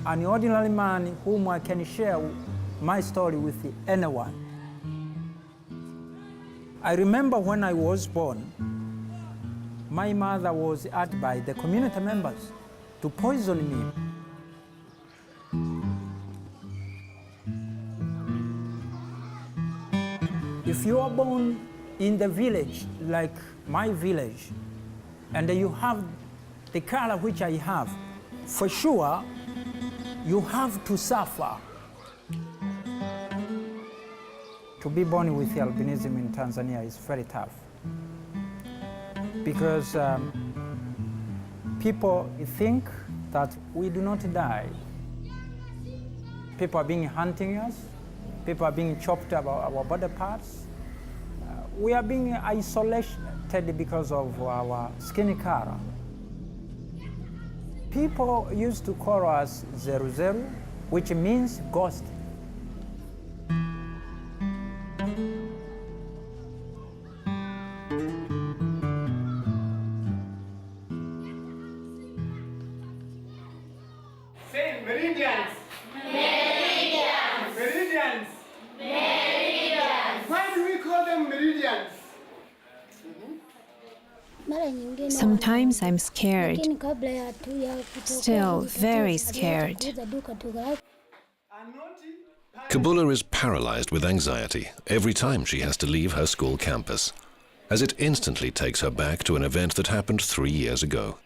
an ordinary man whom I can share my story with anyone. I remember when I was born, my mother was asked by the community members to poison me. If you are born in the village, like my village, and you have the color which I have, for sure, you have to suffer. To be born with albinism in Tanzania is very tough because people think that we do not die. People are being hunting us. People are being chopped about our body parts. We are being isolated because of our skin color. People used to call us Zeru Zeru, which means ghost. Say meridians. Meridians. Meridians. Meridians. Why do we call them meridians? Sometimes I'm scared, still very scared. Kabula is paralyzed with anxiety every time she has to leave her school campus, as it instantly takes her back to an event that happened 3 years ago.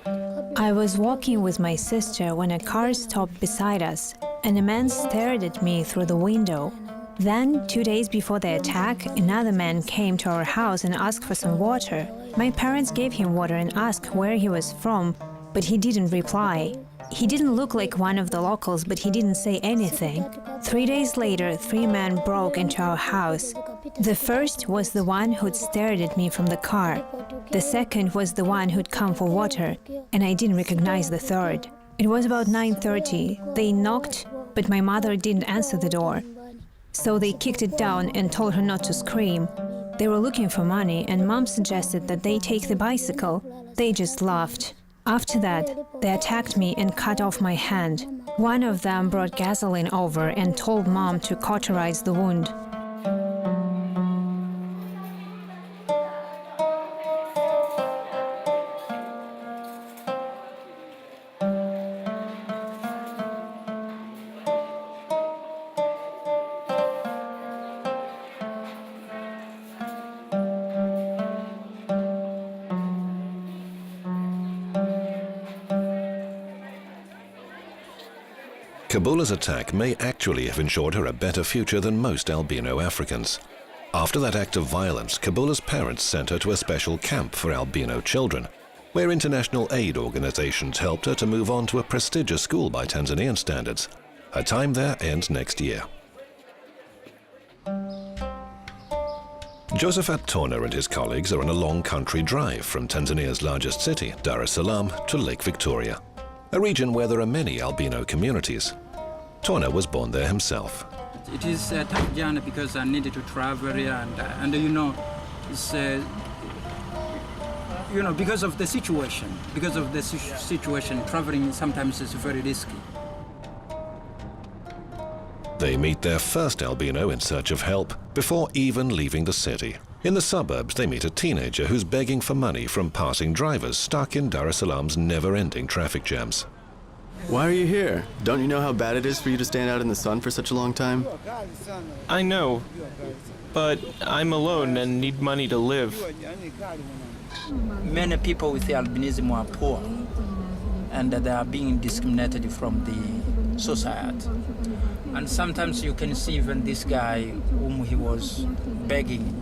I was walking with my sister when a car stopped beside us, and a man stared at me through the window. Then, 2 days before the attack, another man came to our house and asked for some water. My parents gave him water and asked where he was from, but he didn't reply. He didn't look like one of the locals, but he didn't say anything. 3 days later, 3 men broke into our house. The first was the one who'd stared at me from the car. The second was the one who'd come for water, and I didn't recognize the third. It was about 9:30. They knocked, but my mother didn't answer the door. So they kicked it down and told her not to scream. They were looking for money, and Mom suggested that they take the bicycle. They just laughed. After that, they attacked me and cut off my hand. One of them brought gasoline over and told Mom to cauterize the wound. Kabula's attack may actually have ensured her a better future than most albino Africans. After that act of violence, Kabula's parents sent her to a special camp for albino children, where international aid organizations helped her to move on to a prestigious school by Tanzanian standards. Her time there ends next year. Josephat Terner and his colleagues are on a long country drive from Tanzania's largest city, Dar es Salaam, to Lake Victoria, a region where there are many albino communities. Terner was born there himself. It is a tough journey because I needed to travel and it's because of the situation. Because of the situation, traveling sometimes is very risky. They meet their first albino in search of help before even leaving the city. In the suburbs, they meet a teenager who's begging for money from passing drivers stuck in Dar es Salaam's never-ending traffic jams. Why are you here? Don't you know how bad it is for you to stand out in the sun for such a long time? I know, but I'm alone and need money to live. Many people with albinism are poor, and they are being discriminated from the society. And sometimes you can see even this guy whom he was begging.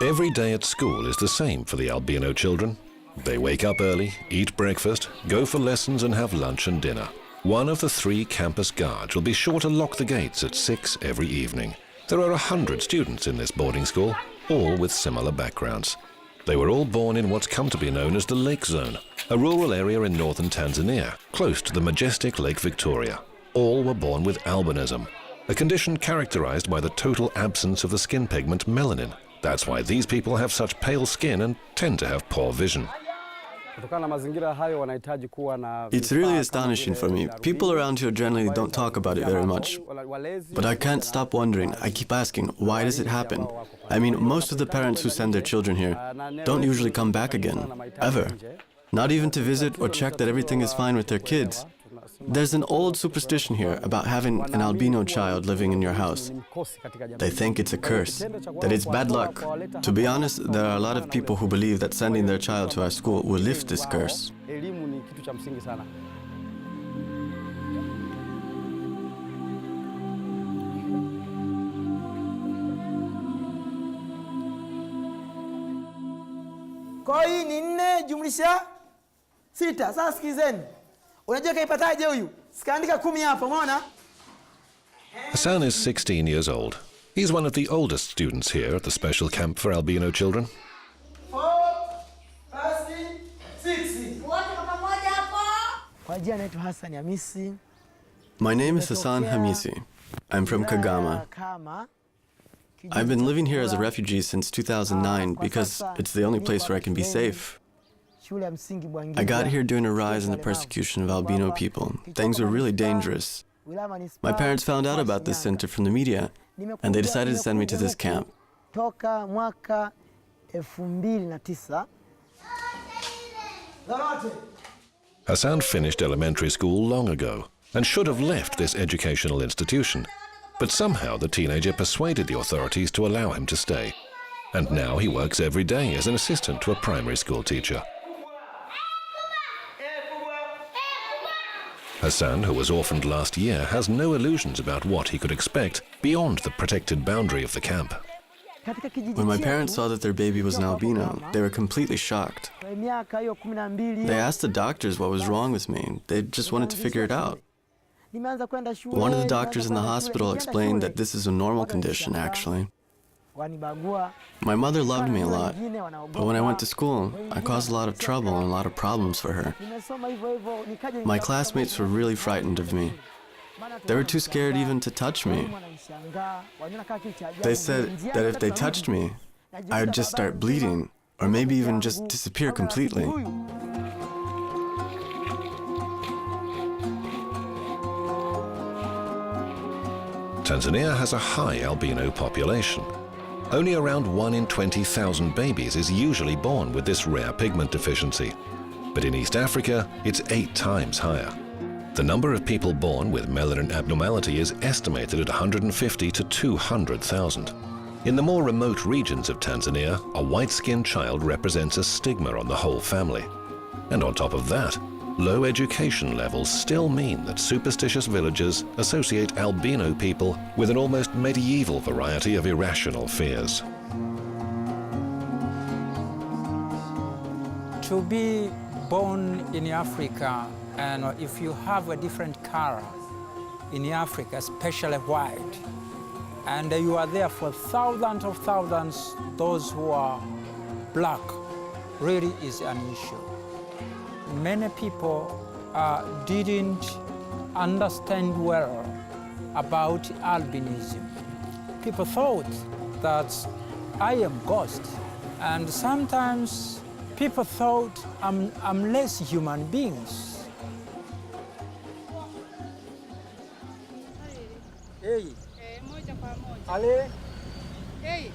Every day at school is the same for the albino children. They wake up early, eat breakfast, go for lessons and have lunch and dinner. One of the 3 campus guards will be sure to lock the gates at 6 every evening. There are 100 students in this boarding school, all with similar backgrounds. They were all born in what's come to be known as the Lake Zone, a rural area in northern Tanzania, close to the majestic Lake Victoria. all were born with albinism, a condition characterized by the total absence of the skin pigment melanin. That's why these people have such pale skin and tend to have poor vision. It's really astonishing for me. People around here generally don't talk about it very much. But I can't stop wondering. I keep asking, why does it happen? I mean, most of the parents who send their children here don't usually come back again, ever. Not even to visit or check that everything is fine with their kids. There's an old superstition here about having an albino child living in your house. They think it's a curse, that it's bad luck. To be honest, there are a lot of people who believe that sending their child to our school will lift this curse. Kwa hii ni 4 jumlisha 6. Sasa sikizeni. Unajua kaipataje huyu? Sikaandika 10 hapa, umeona? Hassan is 16 years old. He's one of the oldest students here at the special camp for albino children. 4, 6. Kwa jina naitwa Hassan Hamisi. My name is Hassan Hamisi. I'm from Kagama. I've been living here as a refugee since 2009 because it's the only place where I can be safe. I got here during a rise in the persecution of albino people. Things were really dangerous. My parents found out about this center from the media, and they decided to send me to this camp. Hassan finished elementary school long ago and should have left this educational institution. But somehow the teenager persuaded the authorities to allow him to stay. And now he works every day as an assistant to a primary school teacher. Hassan, who was orphaned last year, has no illusions about what he could expect beyond the protected boundary of the camp. When my parents saw that their baby was an albino, they were completely shocked. They asked the doctors what was wrong with me. They just wanted to figure it out. One of the doctors in the hospital explained that this is a normal condition, actually. My mother loved me a lot, but when I went to school, I caused a lot of trouble and a lot of problems for her. My classmates were really frightened of me. They were too scared even to touch me. They said that if they touched me, I would just start bleeding, or maybe even just disappear completely. Tanzania has a high albino population. Only around 1 in 20,000 babies is usually born with this rare pigment deficiency. But in East Africa, it's 8 times higher. The number of people born with melanin abnormality is estimated at 150 to 200,000. In the more remote regions of Tanzania, a white-skinned child represents a stigma on the whole family. And on top of that, low education levels still mean that superstitious villagers associate albino people with an almost medieval variety of irrational fears. To be born in Africa, and if you have a different color in Africa, especially white, and you are there for thousands of thousands, those who are black, really is an issue. Many people didn't understand well about albinism. People thought that I am ghost, and sometimes people thought I'm less human beings. Hey. Ale. Hey.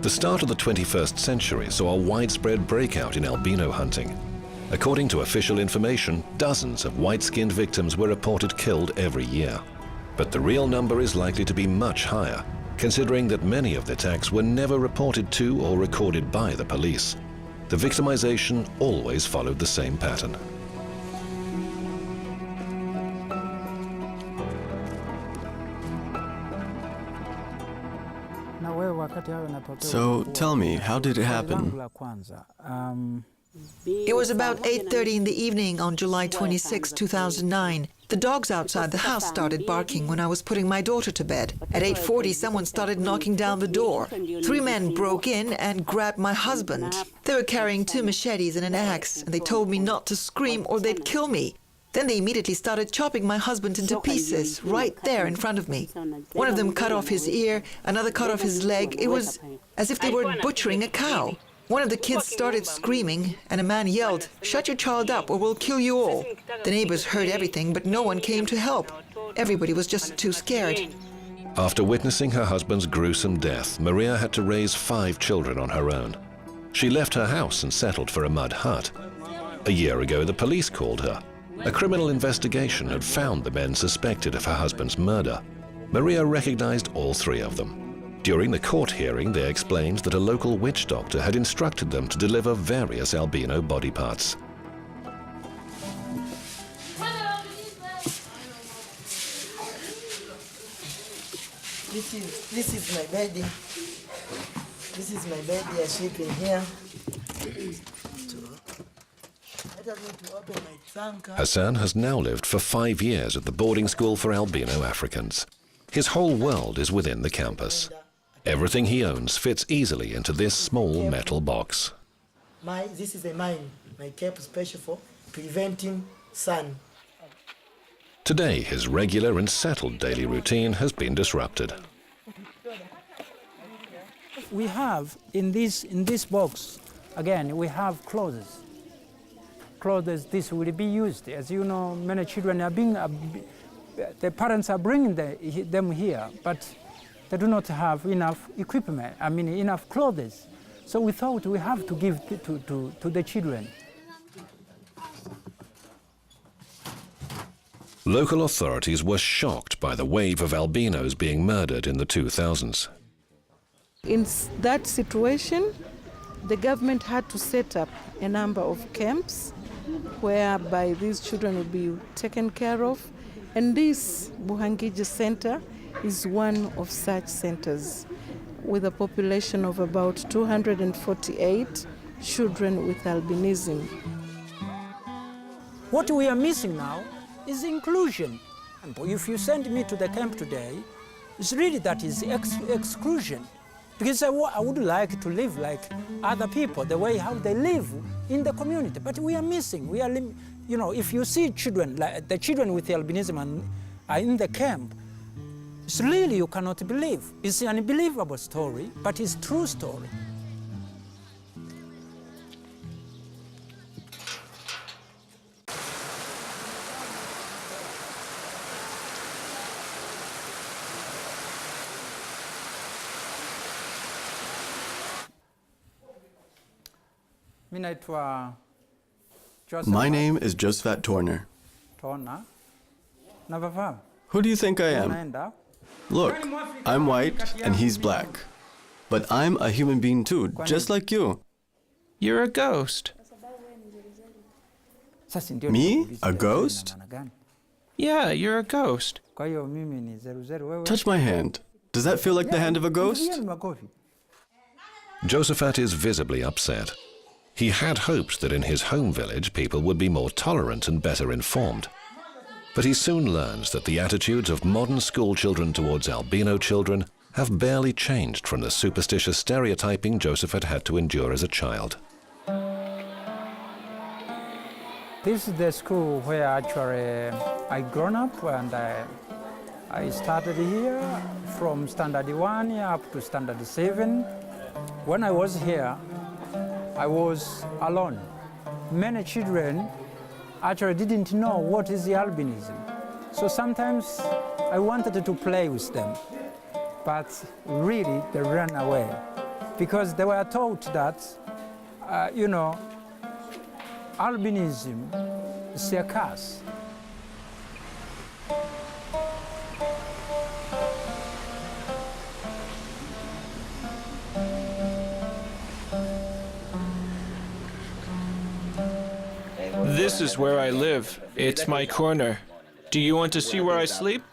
The start of the 21st century saw a widespread breakout in albino hunting. According to official information, dozens of white-skinned victims were reported killed every year. But the real number is likely to be much higher, considering that many of the attacks were never reported to or recorded by the police. The victimization always followed the same pattern. So, tell me, how did it happen? It was about 8:30 in the evening on July 26, 2009. The dogs outside the house started barking when I was putting my daughter to bed. At 8:40, someone started knocking down the door. 3 men broke in and grabbed my husband. They were carrying 2 machetes and an axe, and they told me not to scream or they'd kill me. Then they immediately started chopping my husband into pieces, right there in front of me. One of them cut off his ear, another cut off his leg. It was as if they were butchering a cow. One of the kids started screaming, and a man yelled, "Shut your child up or we'll kill you all." The neighbors heard everything, but no one came to help. Everybody was just too scared. After witnessing her husband's gruesome death, Maria had to raise 5 children on her own. She left her house and settled for a mud hut. A year ago, the police called her. A criminal investigation had found the men suspected of her husband's murder. Maria recognized all 3 of them. During the court hearing, they explained that a local witch doctor had instructed them to deliver various albino body parts. This is my baby. This is my baby. I sleep in here. Hassan has now lived for 5 years at the boarding school for albino Africans. His whole world is within the campus. Everything he owns fits easily into this small metal box. This is a mine. My cap special for preventing sun. Today, his regular and settled daily routine has been disrupted. We have in this box, again, we have clothes. Clothes, this will be used. As you know, many children are being, the parents are bringing them here, but they do not have enough equipment, enough clothes. So we thought we have to give to the children. Local authorities were shocked by the wave of albinos being murdered in the 2000s. In that situation, the government had to set up a number of camps whereby these children will be taken care of. And this Buhangiji Center is one of such centers with a population of about 248 children with albinism. What we are missing now is inclusion. If you send me to the camp today, it's really that is exclusion. Because I would like to live like other people, the way how they live in the community. But we are missing. If you see children, like the children with albinism are in the camp, it's really you cannot believe. It's an unbelievable story, but it's a true story. My name is Josephat Terner. Who do you think I am? Look, I'm white and he's black. But I'm a human being too, just like you. You're a ghost. Me? A ghost? Yeah, you're a ghost. Touch my hand. Does that feel like the hand of a ghost? Josephat is visibly upset. He had hoped that in his home village people would be more tolerant and better informed. But he soon learns that the attitudes of modern school children towards albino children have barely changed from the superstitious stereotyping Josephat had to endure as a child. This is the school where actually I grown up, and I started here from standard 1 up to standard 7. When I was here, I was alone. Many children actually didn't know what is the albinism. So sometimes I wanted to play with them, but really they ran away because they were taught that, albinism is a curse. This is where I live. It's my corner. Do you want to see where I sleep?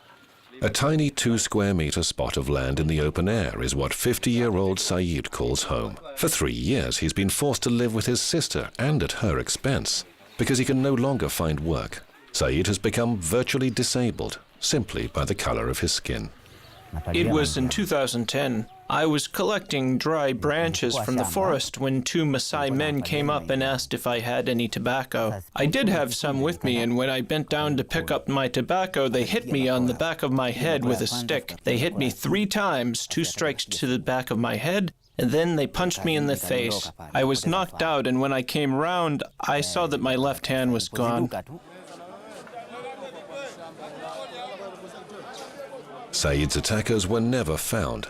A tiny 2-square-meter spot of land in the open air is what 50-year-old Saeed calls home. For 3 years, he's been forced to live with his sister and at her expense because he can no longer find work. Said has become virtually disabled simply by the color of his skin. It was in 2010. I was collecting dry branches from the forest when two Maasai men came up and asked if I had any tobacco. I did have some with me, and when I bent down to pick up my tobacco, they hit me on the back of my head with a stick. They hit me 3 times, 2 strikes to the back of my head, and then they punched me in the face. I was knocked out, and when I came round, I saw that my left hand was gone. Said's attackers were never found.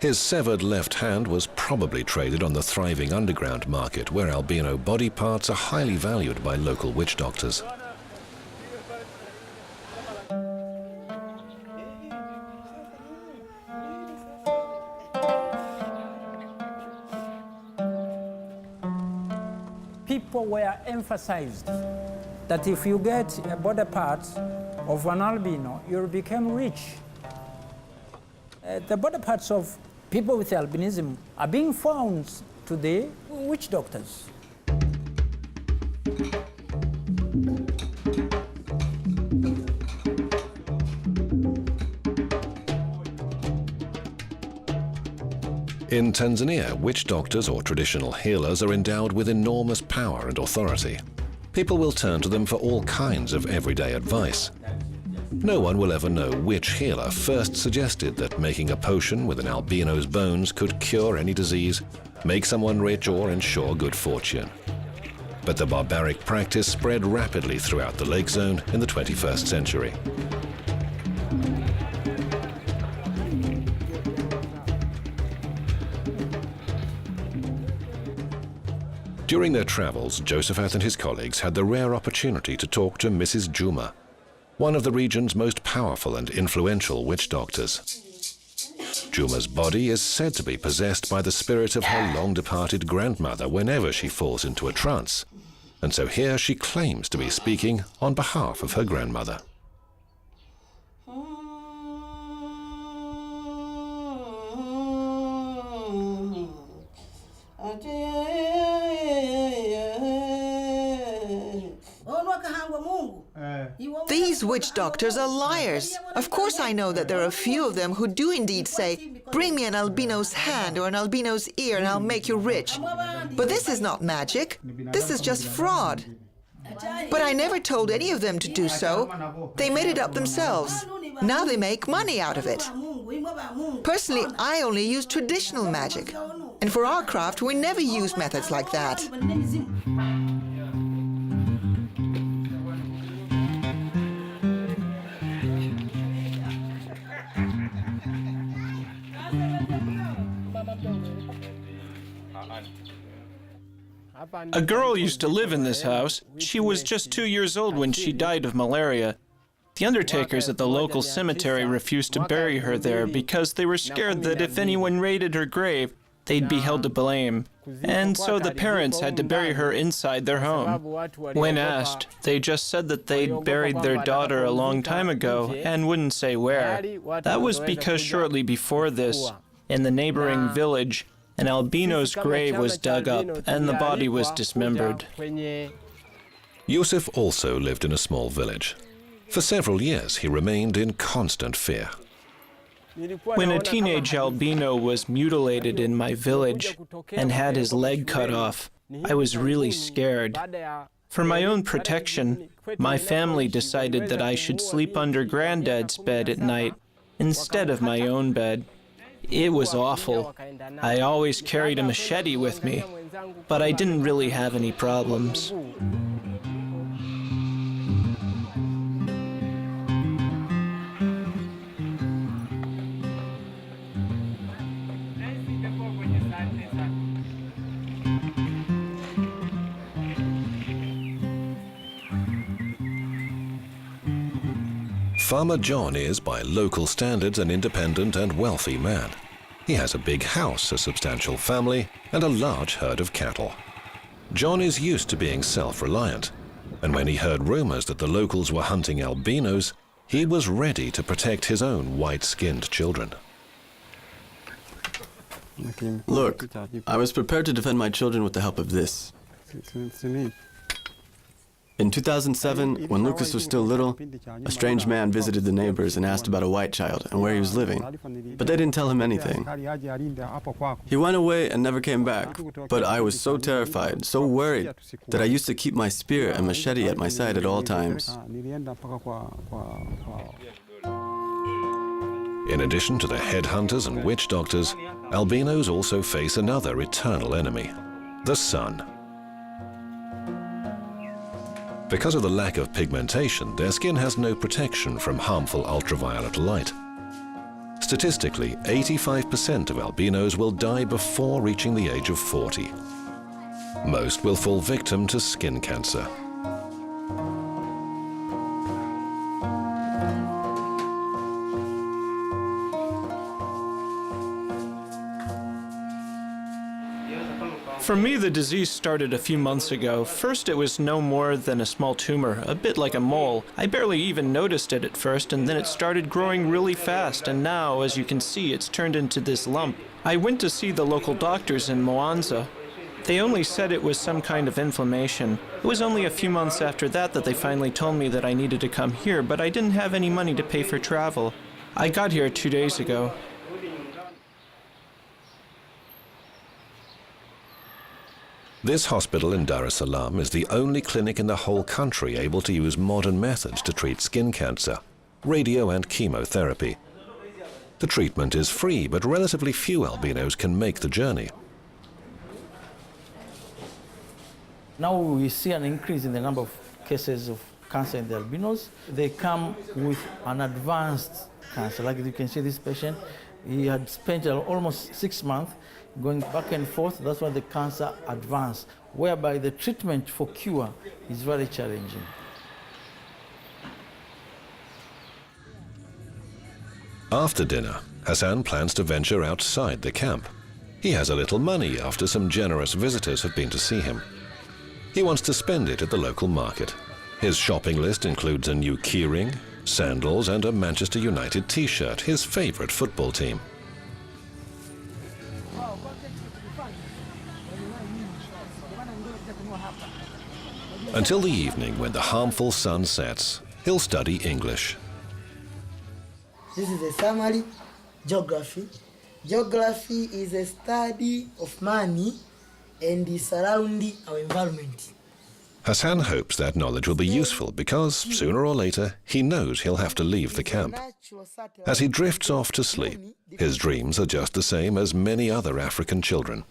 His severed left hand was probably traded on the thriving underground market, where albino body parts are highly valued by local witch doctors. People were emphasized that if you get a body part of an albino, you'll become rich. The body parts of people with albinism are being found today with witch doctors. In Tanzania, witch doctors or traditional healers are endowed with enormous power and authority. People will turn to them for all kinds of everyday advice. No one will ever know which healer first suggested that making a potion with an albino's bones could cure any disease, make someone rich, or ensure good fortune. But the barbaric practice spread rapidly throughout the lake zone in the 21st century. During their travels, Josephat and his colleagues had the rare opportunity to talk to Mrs. Juma, one of the region's most powerful and influential witch doctors. Juma's body is said to be possessed by the spirit of her long-departed grandmother whenever she falls into a trance, and so here she claims to be speaking on behalf of her grandmother. These witch doctors are liars. Of course I know that there are a few of them who do indeed say, bring me an albino's hand or an albino's ear and I'll make you rich. But this is not magic. This is just fraud. But I never told any of them to do so. They made it up themselves. Now they make money out of it. Personally, I only use traditional magic. And for our craft, we never use methods like that. A girl used to live in this house. She was just 2 years old when she died of malaria. The undertakers at the local cemetery refused to bury her there because they were scared that if anyone raided her grave, they'd be held to blame. And so the parents had to bury her inside their home. When asked, they just said that they'd buried their daughter a long time ago and wouldn't say where. That was because shortly before this, in the neighboring village, an albino's grave was dug up and the body was dismembered. Yusuf also lived in a small village. For several years, he remained in constant fear. When a teenage albino was mutilated in my village and had his leg cut off, I was really scared. For my own protection, my family decided that I should sleep under Granddad's bed at night instead of my own bed. It was awful. I always carried a machete with me, but I didn't really have any problems. Farmer John is, by local standards, an independent and wealthy man. He has a big house, a substantial family, and a large herd of cattle. John is used to being self-reliant, and when he heard rumors that the locals were hunting albinos, he was ready to protect his own white-skinned children. Look, I was prepared to defend my children with the help of this. In 2007, when Lucas was still little, a strange man visited the neighbors and asked about a white child and where he was living, but they didn't tell him anything. He went away and never came back, but I was so terrified, so worried, that I used to keep my spear and machete at my side at all times. In addition to the headhunters and witch doctors, albinos also face another eternal enemy, the sun. Because of the lack of pigmentation, their skin has no protection from harmful ultraviolet light. Statistically, 85% of albinos will die before reaching the age of 40. Most will fall victim to skin cancer. For me, the disease started a few months ago. First, it was no more than a small tumor, a bit like a mole. I barely even noticed it at first, and then it started growing really fast, and now, as you can see, it's turned into this lump. I went to see the local doctors in Mwanza. They only said it was some kind of inflammation. It was only a few months after that that they finally told me that I needed to come here, but I didn't have any money to pay for travel. I got here 2 days ago. This hospital in Dar es Salaam is the only clinic in the whole country able to use modern methods to treat skin cancer, radio and chemotherapy. The treatment is free, but relatively few albinos can make the journey. Now we see an increase in the number of cases of cancer in the albinos. They come with an advanced cancer. Like you can see this patient, he had spent almost 6 months going back and forth. That's why the cancer advanced, whereby the treatment for cure is very challenging. After dinner, Hassan plans to venture outside the camp. He has a little money after some generous visitors have been to see him. He wants to spend it at the local market. His shopping list includes a new keyring, sandals, and a Manchester United t-shirt, his favorite football team. Until the evening, when the harmful sun sets, he'll study English. This is a summary, geography. Geography is a study of money and the surrounding our environment. Hassan hopes that knowledge will be useful because, sooner or later, he knows he'll have to leave the camp. As he drifts off to sleep, his dreams are just the same as many other African children.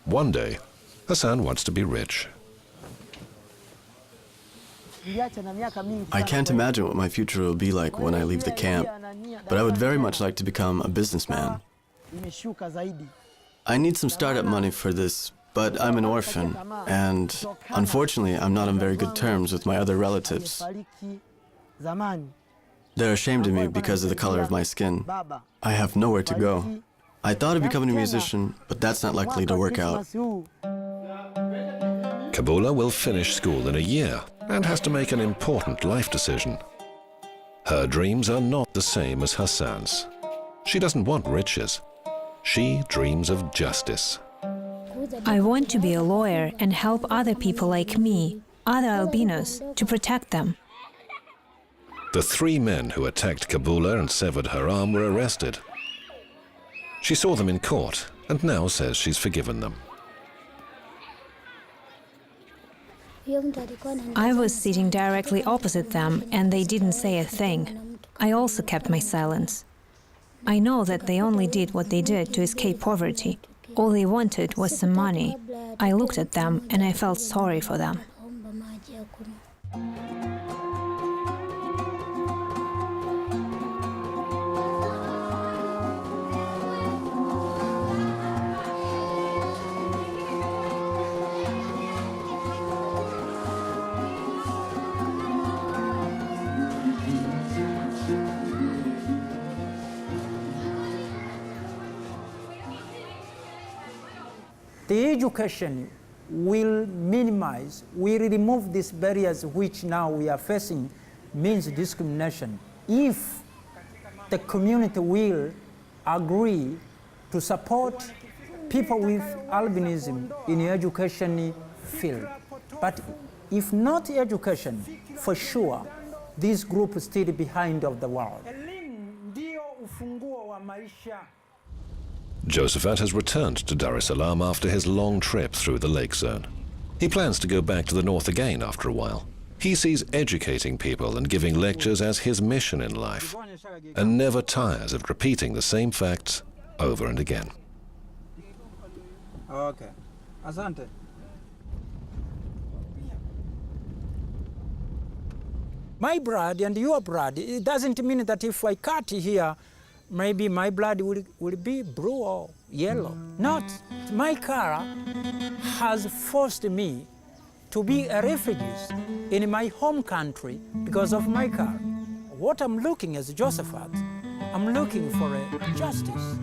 One day, Hassan wants to be rich. I can't imagine what my future will be like when I leave the camp, but I would very much like to become a businessman. I need some startup money for this, but I'm an orphan, and unfortunately, I'm not on very good terms with my other relatives. They're ashamed of me because of the color of my skin. I have nowhere to go. I thought of becoming a musician, but that's not likely to work out. Kabula will finish school in a year and has to make an important life decision. Her dreams are not the same as Hassan's. She doesn't want riches. She dreams of justice. I want to be a lawyer and help other people like me, other albinos, to protect them. The 3 men who attacked Kabula and severed her arm were arrested. She saw them in court and now says she's forgiven them. I was sitting directly opposite them and they didn't say a thing. I also kept my silence. I know that they only did what they did to escape poverty. All they wanted was some money. I looked at them and I felt sorry for them. The education will minimize, will remove these barriers which now we are facing, means discrimination. If the community will agree to support people with albinism in the education field. But If not education, for sure, this group is still behind of the world. Josephat has returned to Dar es Salaam after his long trip through the lake zone. He plans to go back to the north again after a while. He sees educating people and giving lectures as his mission in life, and never tires of repeating the same facts over and again. Okay. Asante. My blood and your blood, it doesn't mean that if I cut here, maybe my blood will be blue or yellow. Not. My color has forced me to be a refugee in my home country because of my color. What I'm looking as Josephat, I'm looking for a justice.